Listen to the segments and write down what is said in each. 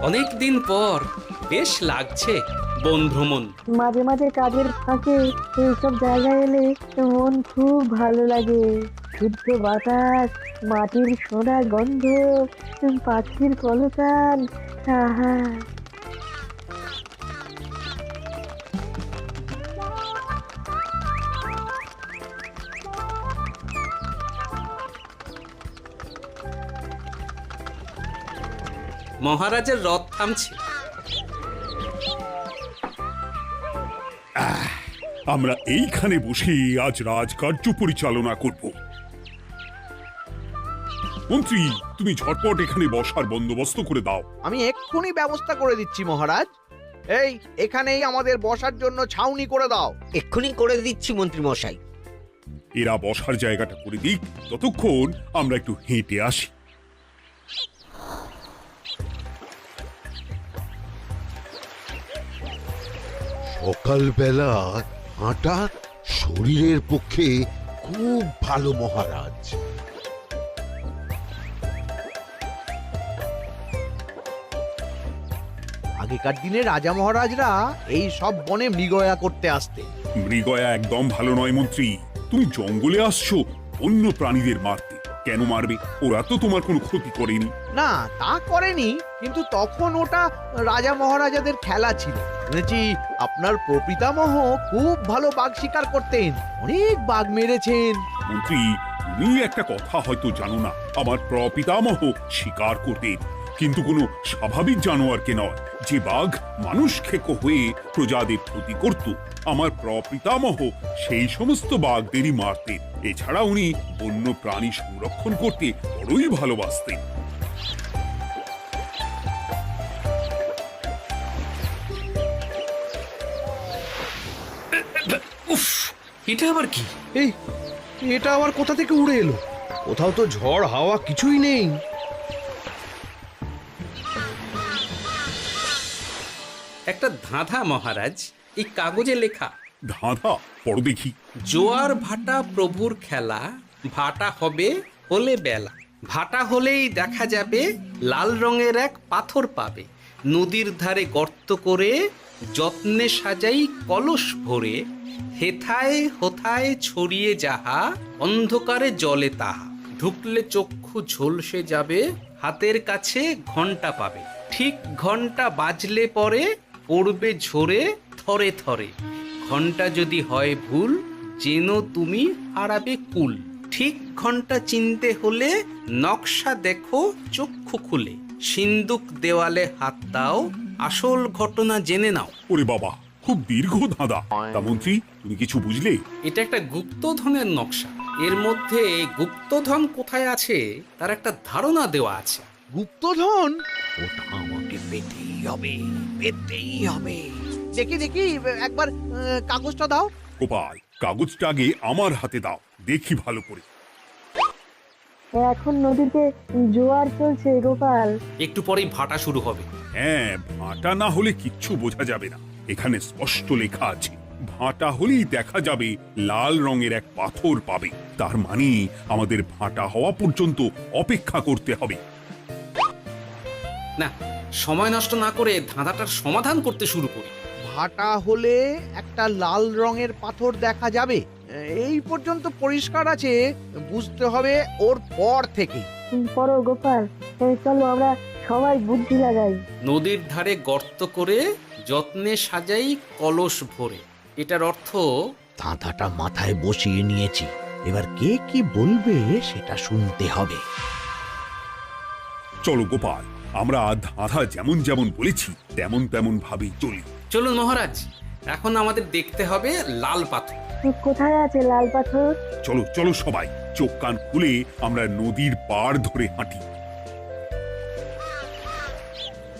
অনেক দিন পর বেশ লাগছে বন ভ্রমণ। মাঝে মাঝে কাজের ফাঁকে এইসব জায়গায় এলে মন খুব ভালো লাগে। শুদ্ধ বাতাস, মাটির সোনা গন্ধ, পাখির কলতান, আহা। মহারাজের রথ থামছে। আমরা এইখানে বসে আজ রাজকার্য পরিচালনা করব। মন্ত্রী, তুমি ঝটপট এখানে বসার বন্দোবস্ত করে দাও। আমি এক্ষুনি ব্যবস্থা করে দিচ্ছি মহারাজ। এই এখানেই আমাদের বসার জন্য ছাউনি করে দাও। এক্ষুনি করে দিচ্ছি মন্ত্রী মশাই। এরা বসার জায়গাটা করে দিক, ততক্ষণ আমরা একটু হেঁটে আসি। সকালবেলা হাঁটা শরীরের পক্ষে খুব ভালো মহারাজ। আগেকার দিনে রাজা মহারাজরা এই সব বনে মৃগয়া করতে আসতেন। মৃগয়া একদম ভালো নয় মন্ত্রী। তুমি জঙ্গলে আসছো অন্য প্রাণীদের মারতে। কেন মারবে? ওরা তো তোমার কোনো ক্ষতি করেনি। না, তা করেনি, কিন্তু তখন ওটা রাজা মহারাজাদের খেলা ছিল। শুনেছি আপনার প্রপিতামহ খুব ভালো বাঘ শিকার করতেন, অনেক বাঘ মেরেছেন। মন্ত্রী, তুমি একটা কথা হয়তো জানো না। আমার প্রপিতামহ শিকার করতেন, কিন্তু কোনো স্বাভাবিক জানোয়ারকে নয়, যে বাঘ মানুষ খেকো হয়ে প্রজাদের ক্ষতি করত। আমার প্রপিতামহ সেই সমস্ত বাঘদেরই মারতেন। এছাড়া উনি বন্য প্রাণী সংরক্ষণ করতে বড়ই ভালোবাসতেন। উফ, এটা আবার কি? এই এটা আবার কোথা থেকে উড়ে এলো? কোথাও তো ঝড় হাওয়া কিছুই নেই। একটা ধাঁধা মহারাজ, এই কাগজে লেখা। ধাঁধা? পড়ো দেখি। জোয়ার ভাটা প্রভুর খেলা, ভাটা হবে হলে বেলা, ভাটা হলেই দেখা যাবে লাল রঙের এক পাথর পাবে, নদীর ধারে গর্ত করে যত্নে সাজাই কলস ভরে, হেথায় হোথায় ছড়িয়ে যাহা অন্ধকারে জলে তাহা, ঢুকলে চক্ষু ঝলসে যাবে, হাতের কাছে ঘন্টা পাবে, ঠিক ঘন্টা বাজলে পরে পড়বে ঝরে থরে থরে, ঘন্টা যদি হয় ভুল যেন তুমি হারাবে কুল, ঠিক ঘন্টা চিনতে হলে নকশা দেখো চক্ষু খুলে, সিন্দুক দেওয়ালে হাত দাও আসল ঘটনা জেনে নাও। ওরে বাবা, খুব দীর্ঘ ধাঁধা। তা মন্ত্রী, তুমি কিছু বুঝলে? এটা একটা গুপ্তধনের নকশা। এর মধ্যে গুপ্তধন কোথায় আছে তার একটা ধারণা দেওয়া আছে। গুপ্তধন? ওটা আমাকে পেতেই হবে, পেতেই হবে। দেখি দেখি একবার কাগজটা দাও। গোপাল, কাগজটা আগে আমার হাতে দাও, দেখি ভালো করে। এখন নদীতে জোয়ার চলছে গোপাল। একটু পরেই ভাটা শুরু হবে। হ্যাঁ, ভাটা না হলে কিচ্ছু বোঝা যাবে না। এখানে স্পষ্ট লেখা আছে, ভাটা হলেই দেখা যাবে লাল রঙের এক পাথর পাবে। তার মানে আমাদের ভাটা হওয়া পর্যন্ত অপেক্ষা করতে হবে। না, সময় নষ্ট না করে ধাঁধাটার সমাধান করতে শুরু করি। ভাটা হলে একটা লাল রঙের পাথর দেখা যাবে, এই পর্যন্ত পরিষ্কার আছে। বুঝতে হবে ওর পর থেকে। পড়ো গোপাল, চলো আমরা সবাই বুদ্ধি লাগাই। নদীর ধারে গর্ত করে যত্নে সাজাই কলস ভরে। এটার অর্থ ধাঁধাটা মাথায় বসিয়ে নিয়েছি, এবার কে কি বলবে সেটা শুনতে হবে। চলো গোপাল, আমরা ধাঁধা যেমন যেমন বলেছি তেমন তেমন ভাবেই চলি। চলুন মহারাজ, এখন আমাদের দেখতে হবে লাল পাথর। কোথায় আছে লাল পাথর? চলো চলো সবাই, চোখ কান খুলে আমরা নদীর পাড় ধরে হাঁটি।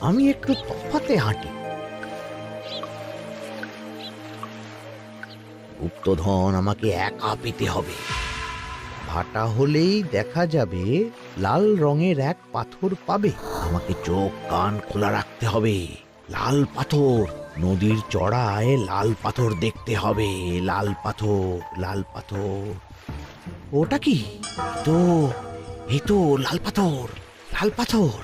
আমি একটু তফাতে হাঁটি। গুপ্তধন আমাকে একা পেতে হবে। ভাটা হলেই দেখা যাবে লাল রঙের এক পাথর পাবে। আমাকে চোখ কান খোলা রাখতে হবে। লাল পাথর, নদীর চড়ায় লাল পাথর দেখতে হবে। লাল পাথর, লাল পাথর। ওটা কি? এই তো লাল পাথর, লাল পাথর।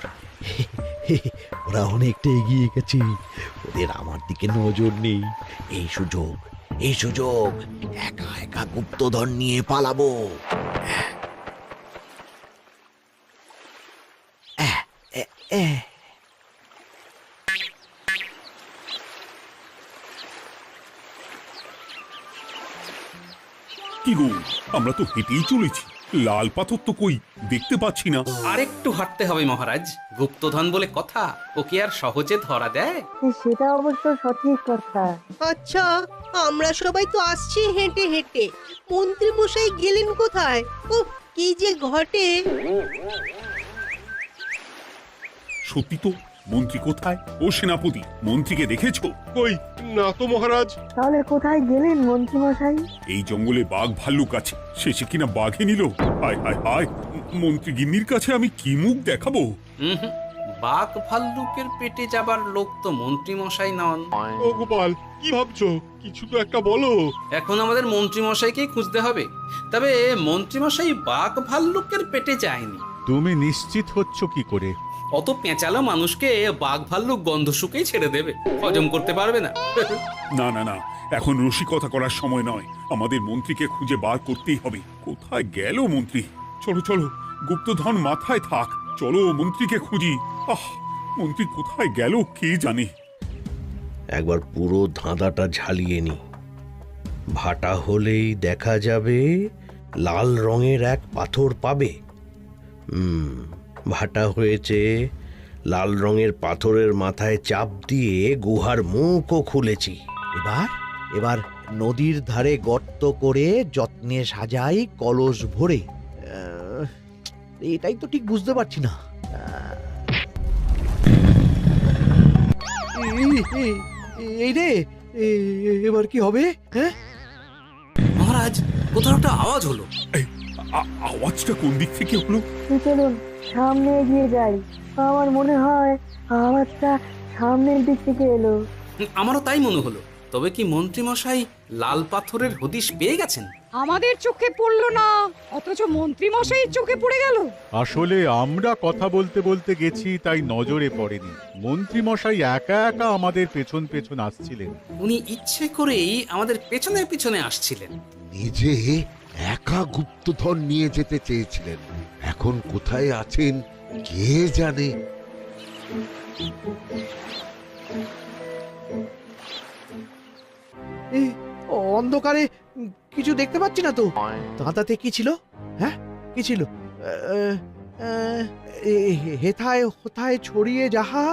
ওরা অনেকটা এগিয়ে গেছে, ওদের আমার দিকে নজর নেই। এই সুযোগ, এই সুযোগ, একা একা গুপ্তধন নিয়ে পালাবো। কি গো, আমরা তো হেঁটেই চলেছি, লাল পাথর তো কই দেখতে পাচ্ছি না। আরেকটু হাঁটতে হবে মহারাজ, গুপ্তধন বলে কথা, ওকে আর সহজে ধরা দেয়? সেটা অবশ্য সঠিক কথা। আচ্ছা, আমরা সবাই তো আসছি হেঁটে হেঁটে, মন্ত্রী মশাই গেলেন কোথায়? ও কি যে ঘটে! সত্যি তো, মন্ত্রী কোথায়? ও সেনাপতি, মন্ত্রীকে দেখেছো? কই না তো মহারাজ। তাহলে কোথায় গেলেন মন্ত্রী মশাই? এই জঙ্গলে বাঘ ভাল্লুক আছে, শেষে কিনা বাঘে নিল। হায় হায় হায়, মন্ত্রী গিন্নির কাছে আমি কি মুখ দেখাবো? হুম, বাঘ ভাল্লুকের পেটে যাবার লোক তো মন্ত্রী মশাই নন। ও গোপাল, কি ভাবছো? কিছু তো একটা বলো। এখন আমাদের মন্ত্রী মশাইকেই খুঁজতে হবে। তবে মন্ত্রী মশাই বাঘ ভাল্লুকের পেটে যায়নি। তুমি নিশ্চিত হচ্ছ কি করে? অত পেঁচালো মানুষকে বাঘ ভাল্লুক গন্ধ শুকেই ছেড়ে দেবে, হজম করতে পারবে না। না না না, এখন রসিকতা করার সময় নয়, আমাদের মন্ত্রীকে খুঁজে বার করতেই হবে। কোথায় গেল মন্ত্রী? চলো চলো, গুপ্তধন মাথায় থাক, চলো মন্ত্রীকে খুঁজি। আহ, মন্ত্রী কোথায় গেল কে জানে। একবার পুরো ধাঁধাটা ঝালিয়ে নি। ভাটা হলেই দেখা যাবে লাল রঙের এক পাথর পাবে। ভাটা হয়েছে, লাল রঙের পাথরের মাথায় চাপ দিয়ে গুহার মুখও খুলেছি। এবার এবার নদীর ধারে গর্ত করে যত্নে সাজাই কলস ভরে। এটাই তো ঠিক বুঝতে পারছি না। এই রে, এবার কি হবে? হ্যাঁ মহারাজ, কোথাও একটা আওয়াজ হলো। এই, আওয়াজটা কোন দিক থেকে হলো? চলুন সামনে এগিয়ে যাই। আমার মনে হয় আওয়াজটা সামনের দিক থেকে এলো। আমারও তাই মনে হলো। তবে কি মন্ত্রী মশাই লাল পাথরের হদিশ পেয়ে গেছেন? আমাদের চোখে পড়লো না, অথচ মন্ত্রী মশাইয়ের চোখে পড়ে গেল। আসলে আমরা কথা বলতে বলতে গেছি, তাই নজরে পড়েনি। মন্ত্রী মশাই একা একা আমাদের পেছন পেছন আসছিলেন। উনি ইচ্ছে করেই আমাদের পেছনে পেছনে আসছিলেন। নিজে একা গুপ্তধন নিয়ে যেতে চেয়েছিলেন, এখন কোথায় আছেন কে জানে। অন্ধকারে কিছু দেখতে পাচ্ছি না তো। দাঁতাতে কি ছিল? হ্যাঁ, কি ছিল? হেথায় হোথায় ছড়িয়ে যাহা,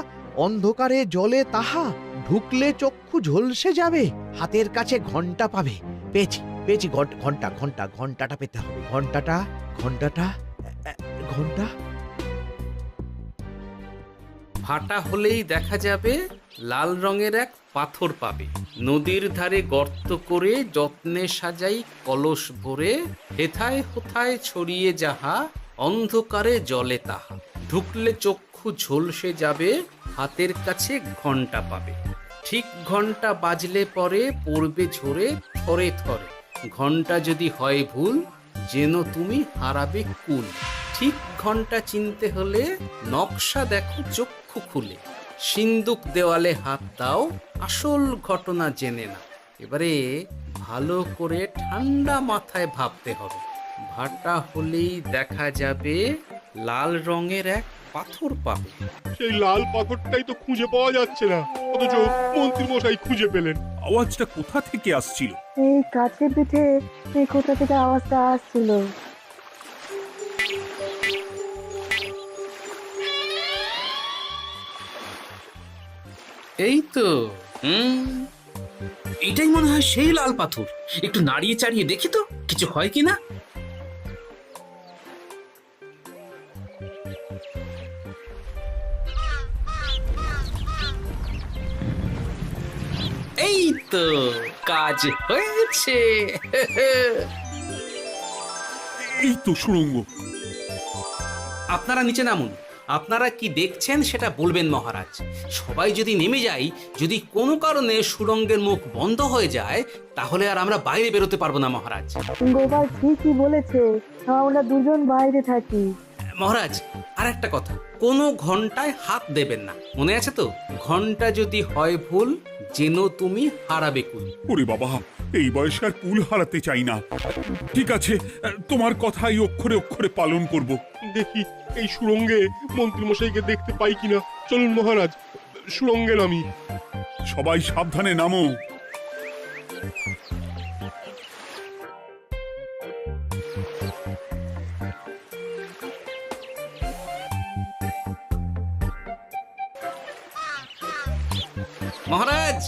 অন্ধকারে জলে তাহা, ঢুকলে চক্ষু ঝলসে যাবে, হাতের কাছে ঘন্টা পাবে। পেয়েছি পেয়েছি, ঘন্টা ঘন্টা ঘন্টাটা পেতে হবে। ঘন্টাটা ঘন্টাটা ঘন্টা। ভাটা হলেই দেখা যাবে লাল রঙের এক পাথর পাবে, নদীর ধারে গর্ত করে যত্নে সাজাই কলস ভরে, হেথায় হোথায় ছড়িয়ে যাহা, অন্ধকারে জলে তাহা, ঢুকলে চক্ষু ঝলসে যাবে, হাতের কাছে ঘন্টা পাবে। ঠিক ঘন্টা বাজলে পরে পড়বে ঝরে থরে থরে, ঘন্টা যদি হয় ভুল যেন তুমি হারাবে কুল। ঠিক ঘন্টা চিনতে হলে নকশা দেখো চক্ষু খুলে, সিন্দুক দেওয়ালে হাত দাও আসল ঘটনা জেনে না। এবারে ভালো করে ঠান্ডা মাথায় ভাবতে হবে। ভাটা হলেই দেখা যাবে লাল রঙের এক পাথর পাবে। সেই লাল পাথরটাই তো খুঁজে পাওয়া যাচ্ছে না, অথচ মন্ত্রী মশাই খুঁজে পেলেন। আওয়াজটা কোথা থেকে আসছিল? এই কাছে পিঠে এই কোথা থেকে আওয়াজটা আসছিল। এই তো, এটাই মনে হয় সেই লাল পাথর। একটু নাড়িয়ে চাড়িয়ে দেখি তো কিছু হয় কিনা। এই তো, কাজ হয়েছে। এই তো সুড়ঙ্গ। আপনারা নিচে নামুন। আপনারা কি দেখছেন সেটা বলবেন মহারাজ। সবাই যদি নেমে যাই, যদি কোনো কারণে সুড়ঙ্গের মুখ বন্ধ হয়ে যায়, তাহলে আর আমরা বাইরে বেরোতে পারবো না মহারাজ। গোপাল ঠিকই বলেছে, আমরা দুজন বাইরে থাকি। মহারাজ আর একটা কথা, কোনো ঘন্টায় হাত দেবেন না, মনে আছে তো? ঘন্টা যদি হয় ভুল, যেন তুমি হারাবে কুল। ওরে বাবা, এই বয়সে আর কুল হারাতে চাই না। ঠিক আছে, তোমার কথাই অক্ষরে অক্ষরে পালন করব। দেখি এই সুরঙ্গে মন্ত্রীমশাইকে দেখতে পাই কিনা। চলুন মহারাজ, সুরঙ্গে নামি। সবাই সাবধানে নামো। মহারাজ,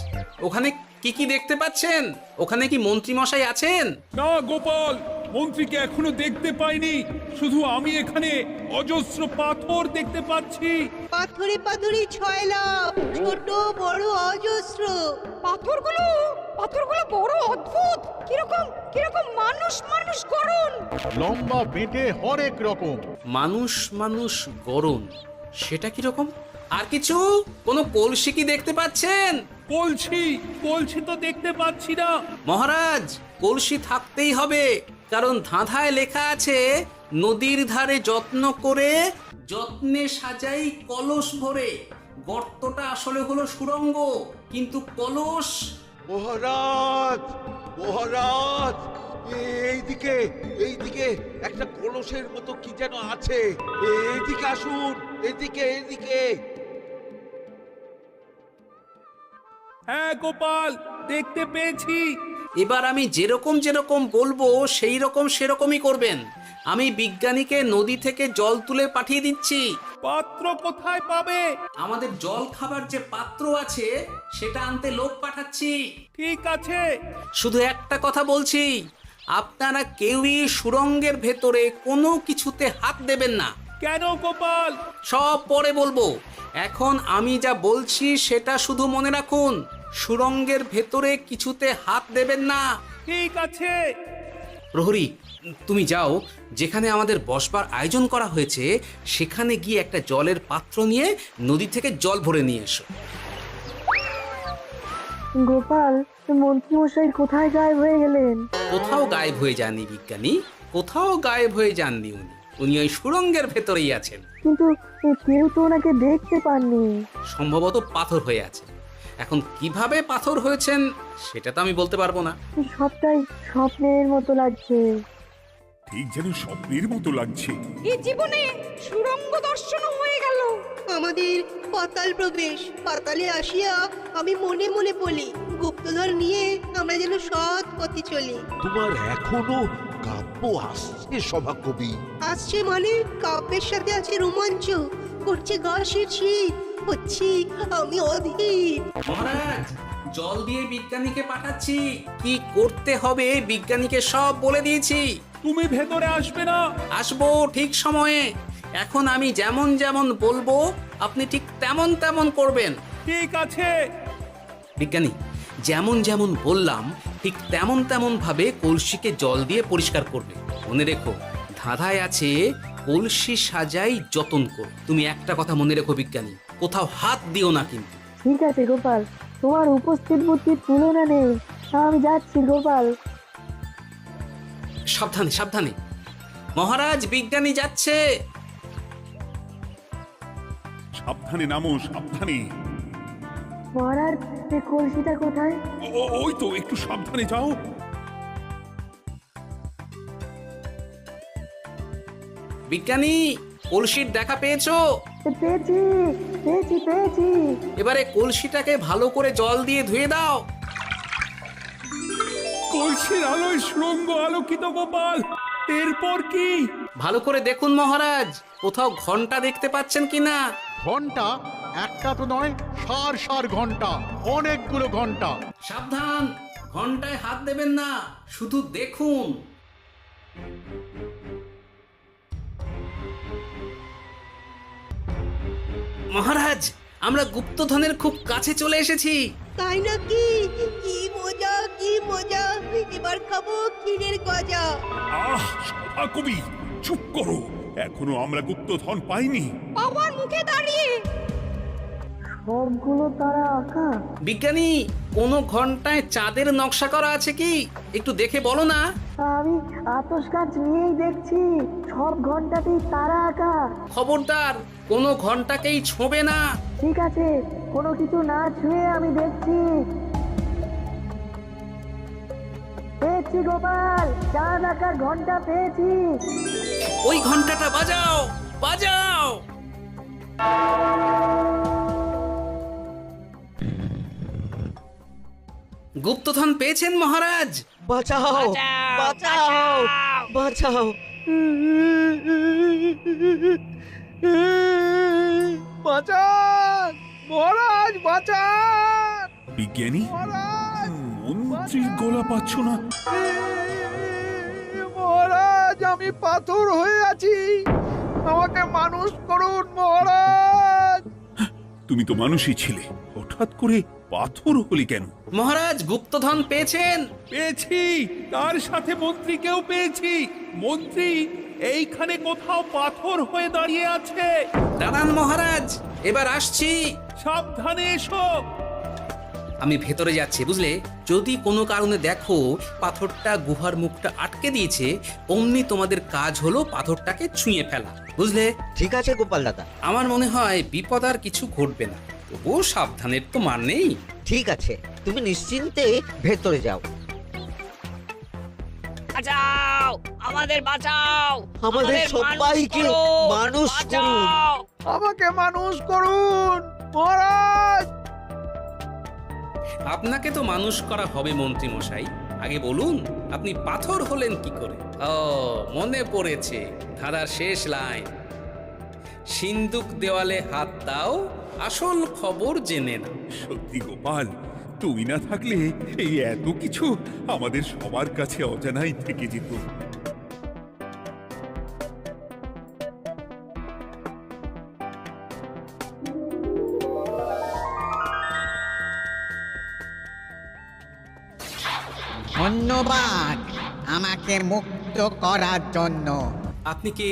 ওখানে কি কি দেখতে পাচ্ছেন? ওখানে কি মন্ত্রী মশাই আছেন? না গোপাল, মন্ত্রীকে এখনো দেখতে পাইনি। শুধু আমি এখানে অজস্র পাথর দেখতে পাচ্ছি। পাথরে পাথরে ছয়লাভ, ছোট বড় অজস্র। পাথরগুলো বড় অদ্ভুত, কিরকম কিরকম মানুষ মানুষ করুন। লম্বা বেটে হরেক রকম। মানুষ মানুষ গরম, সেটা কি রকম? আর কিছু? কোনো কলসি কি দেখতে পাচ্ছেন? কলসি তো দেখতে পাচ্ছি না। মহারাজ, কলসি থাকতেই হবে, কারণ ধাঁধায় লেখা আছে নদীর ধারে যত্ন করে যত্নে সাজাই কলস ভরে। গর্তটা আসলে হলো সুড়ঙ্গ, কিন্তু কলস। মহারাজ, মহারাজ, এইদিকে এইদিকে একটা কলসের মতো কি যেন আছে। এইদিকে আসুন, এদিকে এদিকে। হ্যাঁ গোপাল, দেখতে পেয়েছি। এবার আমি যেরকম যেরকম বলবো সেই রকম সেরকমই করবেন। আমি বিজ্ঞানীকে নদী থেকে জল তুলে পাঠিয়ে দিচ্ছি। পাত্র কোথায় পাবে? আমাদের জল খাবার যে পাত্র আছে সেটা আনতে লোক পাঠাচ্ছি। ঠিক আছে। শুধু একটা কথা বলছি, আপনারা কেউই সুড়ঙ্গের ভেতরে কোনো কিছুতে হাত দেবেন না। কেন গোপাল? সব পরে বলবো, এখন আমি যা বলছি সেটা শুধু মনে রাখুন। সুড়ঙ্গের ভেতরে কিছুতে হাত দেবেন না। ঠিক আছে। প্রহরী, তুমি যাও, যেখানে আমাদের বসবার আয়োজন করা হয়েছে সেখানে গিয়ে একটা জলের পাত্র নিয়ে নদী থেকে জল ভরে নিয়ে এসো। গোপাল, মন্ত্রীমশাই কোথায় গায়েব হয়ে গেলেন? কোথাও গায়েব হয়ে যাননি বিজ্ঞানী, কোথাও গায়েব হয়ে যাননি উনি। উনি ওই সুড়ঙ্গের ভেতরেই আছেন। কিন্তু কেউ তো ওনাকে দেখতে পাননি। সম্ভবত পাথর হয়ে আছে। এখন কিভাবে পাথর হয়েছেন সেটা তো আমি বলতে পারবো না। সবটাই স্বপ্নের মতো লাগছে। ঠিক যেন স্বপ্নের মতো লাগছে। এই জীবনে সুরঙ্গ দর্শন হয়ে গেল। আমাদের পাতাল প্রবেশ। পাতালে আসিয়া আমি মনে মনে বলি, গুপ্তধন নিয়ে আমরা যেন সৎ পথে চলি। তোমার এখনো কাব্য আসছে সভাকবি? আসছে মানে কাব্যের সাথে আছে রোমাঞ্চ, করছে গা শীত, হচ্ছি আমি অধীর। মহারাজ, জল দিয়ে বিজ্ঞানীকে পাঠাচ্ছি। কি করতে হবে বিজ্ঞানীকে সব বলে দিয়েছি। তুমি ভেতরে আসবে না? আসবো ঠিক সময়ে। এখন আমি যেমন যেমন বলবো আপনি ঠিক তেমন তেমন করবেন। ঠিক আছে। বিজ্ঞানী, যেমন যেমন বললাম ঠিক তেমন তেমন ভাবে কলসিকে জল দিয়ে পরিষ্কার করবে। মনে রেখো, ধাঁধায় আছে কলসি সাজাই যতন কর। তুমি একটা কথা মনে রেখো বিজ্ঞানী, কোথাও হাত দিও না কিন্তু। ঠিক আছে গোপাল, তোমার উপস্থিত বুদ্ধির তুলনা নেই। আমি যাচ্ছি গোপাল। সাবধানে সাবধানে। মহারাজ, বিজ্ঞানী যাচ্ছে। সাবধানে নামো, সাবধানে। মহারাজ, এই কলসিটা কোথায়? ওই তো, একটু সাবধানে যাও। বিজ্ঞানী, কলসির দেখা পেয়েছো? পেয়েছি পেয়েছি পেয়েছি। এবারে কলসিটাকে ভালো করে জল দিয়ে ধুয়ে দাও। কলসির আলোয় সুড়ঙ্গ আলোকিত গোপাল। এরপর কি? ভালো করে দেখুন মহারাজ, কোথাও ঘন্টা দেখতে পাচ্ছেন কিনা। ঘন্টা? একটা তো নয়, সার সার ঘন্টা, অনেকগুলো ঘন্টা। সাবধান, ঘন্টায় হাত দেবেন না, শুধু দেখুন। মহারাজ, আমরা গুপ্তধনের খুব কাছে চলে এসেছি। তাই নাকি? কি মজা, কি মজা! এবার খাবো ক্ষীরের গজা। আহ, সভাকবি চুপ করো। এখনো আমরা গুপ্তধন পাইনি। আমার মুখে দাঁড়িয়ে সবগুলো তারা আঁকা? বিজ্ঞানী, কোনো ঘন্টায় চাঁদের নকশা করা আছে কি? একটু দেখে বলো না। আমি আতস কাজ নিয়েই দেখছি, সব ঘন্টাতেই তারা আঁকা। খবরদার, কোনো ঘন্টাকেই ছোঁবে না। ঠিক আছে, কোনো কিছু না ছুঁয়ে আমি দেখছি। পেয়েছি গোপাল, চাঁদ আঁকার ঘন্টা পেয়েছি। ওই ঘন্টাটা বাজাও, বাজাও। গুপ্তধন পেয়েছেন মহারাজ? বাঁচাও বাঁচাও বাঁচাও বাঁচান মহারাজ, বাঁচান বিজ্ঞানী, মহারাজ, মন্ত্রীর গলা পাচ্ছ না? মহারাজ, আমি পাথর হয়ে আছি, আমাকে মানুষ করুন মহারাজ। তুমি তো মানুষই ছিলে, হঠাৎ করে পাথর হলি কেন? মহারাজ, গুপ্তধন পেয়েছেন? পেয়েছি, তার সাথে মন্ত্রীকেও পেয়েছি। মন্ত্রী এইখানে কোথাও পাথর হয়ে দাঁড়িয়ে আছে। দাঁড়ান মহারাজ, এবার আসছি। সাবধানে এসো। আমি ভেতরে যাচ্ছি, বুঝলে? যদি কোনো কারণে দেখো পাথরটা গুহার মুখটা আটকে দিয়েছে, অমনি তোমাদের কাজ হলো পাথরটাকে ছুঁয়ে ফেলা, বুঝলে? ঠিক আছে গোপাল দাদা, আমার মনে হয় বিপদ আর কিছু ঘটবে না, তবুও সাবধানের তো মান নেই। ঠিক আছে, তুমি নিশ্চিন্তে ভেতরে যাও। বাঁচাও, আমাদের বাঁচাও, আমাদের সবাইকে মানুষ করুন। আমাকে মানুষ করুন মহারাজ। আপনাকে তো মানুষ করা হবে মন্ত্রী মশাই। আগে বলুন, আপনি পাথর হলেন কি করে? ও, মনে পড়েছে, ধারার শেষ লাইন, সিন্দুক দেওয়ালে হাত দাও, আসল খবর জেনে না। সত্যি গোপাল, তুমি না থাকলে এই এত কিছু আমাদের সবার কাছে অজানাই থেকে যেত। ধন্যবাদ আমাকে মুক্ত করার জন্য। আপনি কে?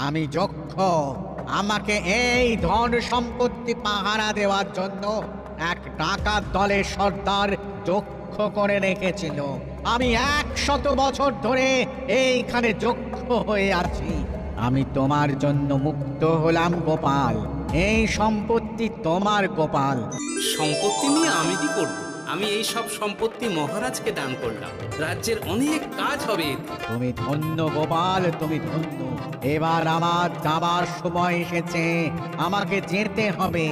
আমি যক্ষ। আমাকে এই ধন সম্পত্তি পাহারা দেওয়ার জন্য এক ডাকাত দলের সর্দার যক্ষ করে রেখেছিল। আমি 100 বছর ধরে এইখানে যক্ষ হয়ে আছি। আমি তোমার জন্য মুক্ত হলাম গোপাল। এই সম্পত্তি তোমার গোপাল। সম্পত্তি নিয়ে আমি কি করব? আমি এই সব সম্পত্তি মহারাজকে দান করলাম, রাজ্যের অনেক কাজ হবে এতে। তুমি ধন্য গোপাল, তুমি ধন্য। এবার আমার যাবার সময় এসেছে, আমাকে যেতে হবে।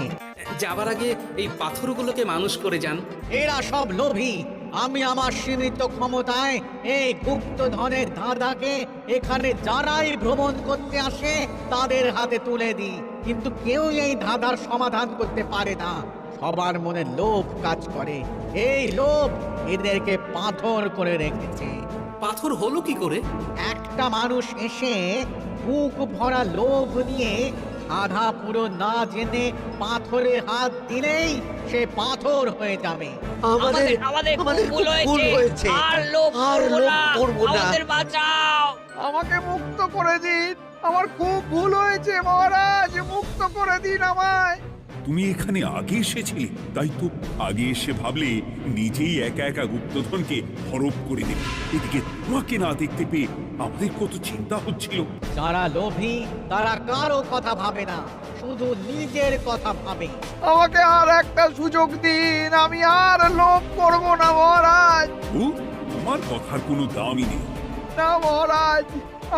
যাবার আগে এই পাথরগুলোকে মানুষ করে যান। এরা সব লোভী। আমি আমার সীমিত ক্ষমতায় এই গুপ্তধনের ধাঁধাকে এখানে যারাই ভ্রমণ করতে আসে তাদের হাতে তুলে দিই, কিন্তু কেউ এই ধাঁধার সমাধান করতে পারে না। সবার মনে লোভ কাজ করে, এই লোভ এদেরকে পাথর করে রেখেছে। পাথর হলো কি করে? একটা মানুষ এসে বুক ভরা লোভ নিয়ে আধা পুরো না জেনে পাথরে হাত দিলেই সে পাথর হয়ে যাবে। আমাদের আমাদের আমাদের ভুল ভুল হয়েছে, আর লোভ আর করবো লোভ না। করবো না। আমাদের বাঁচাও। আমাকে মুক্ত করে দিন, আমার খুব ভুল হয়েছে মহারাজ, মুক্ত করে দিন আমায়। তুমি এখানে আগে এসেছিলে, তাই তো আগে এসে ভাবলে নিজেই একা একা গুপ্তধনকে হরপ করে দেবে। এদিকে তোমাকে না দেখতে পেয়ে আমাদের কত চিন্তা হচ্ছিল। যারা লোভী তারা কারো কথা ভাবে না, শুধু নিজের কথা ভাবে। আমাকে আর একটা সুযোগ দিন, আমি আর লোভ করব না মহারাজ। ও, তোমার কথার কোনো দামই নেই। না মহারাজ,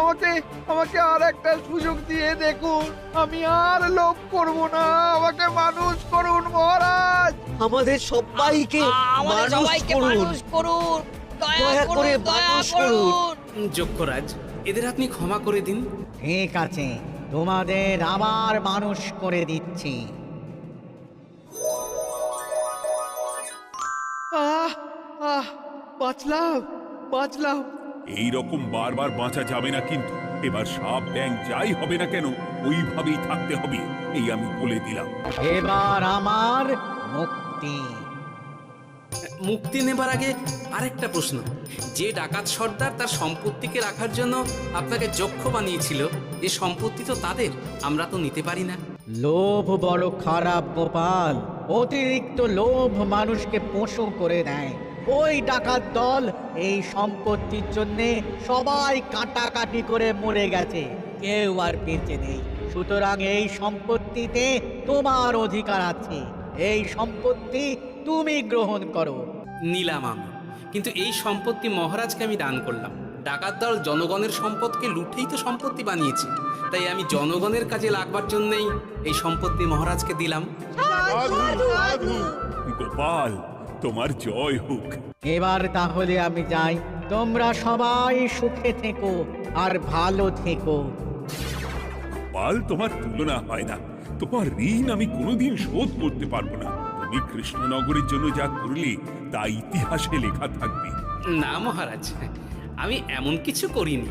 আমাকে আমাকে আর একটা সুযোগ দিয়ে দেখুন, আমি আর লোভ করব না, আমাকে মানুষ করুন মহারাজ। আমাদের সবাইকে আমাদের মানুষ সবাইকে করুন। মানুষ করুন, দয়া করে মানুষ করুন। যক্ষরাজ, এদের আপনি ক্ষমা করে দিন। ঠিক আছে, তোমাদের আবার মানুষ করে দিচ্ছি। আহ আহ, বাঁচলাম বাঁচলাম। এই রকম বারবার বাঁচা যাবে না, কিন্তু এবার সাপ ব্যাং যাই হবে না কেন ওইভাবেই থাকতে হবে, এই আমি বলে দিলাম। এবার আমার মুক্তি। মুক্তি নেবার আগে আরেকটা প্রশ্ন, যে ডাকাত সর্দার তার সম্পত্তিকে রাখার জন্য আপনাকে যক্ষ বানিয়েছিল, এ সম্পত্তি তো তাদের, আমরা তো নিতে পারি না। লোভ বড় খারাপ গোপাল। অতিরিক্ত লোভ মানুষকে পশু করে দেয়। ওই ডাকাত দল এই সম্পত্তির জন্যে সবাই কাটাকাটি করে মরে গেছে, কেউ আর বেঁচে নেই। সুতরাং এই সম্পত্তিতে তোমার অধিকার আছে। এই সম্পত্তি তুমি গ্রহণ করো। নিলাম আমি, কিন্তু এই সম্পত্তি মহারাজকে আমি দান করলাম। ডাকাত দল জনগণের সম্পদকে লুটেই তো সম্পত্তি বানিয়েছে, তাই আমি জনগণের কাজে লাগবার জন্যই এই সম্পত্তি মহারাজকে দিলাম। গোপাল, তোমার জয় হোক। এবার তাহলে আমি যাই, তোমরা সবাই সুখে থেকো আর ভালো থেকো। গোপাল, তোমার তুলনা হয় না। তোমার ঋণ আমি কোনোদিন শোধ করতে পারবো না। তুমি কৃষ্ণনগরের জন্য যা করলে তা ইতিহাসে লেখা থাকবে। না মহারাজ, আমি এমন কিছু করিনি।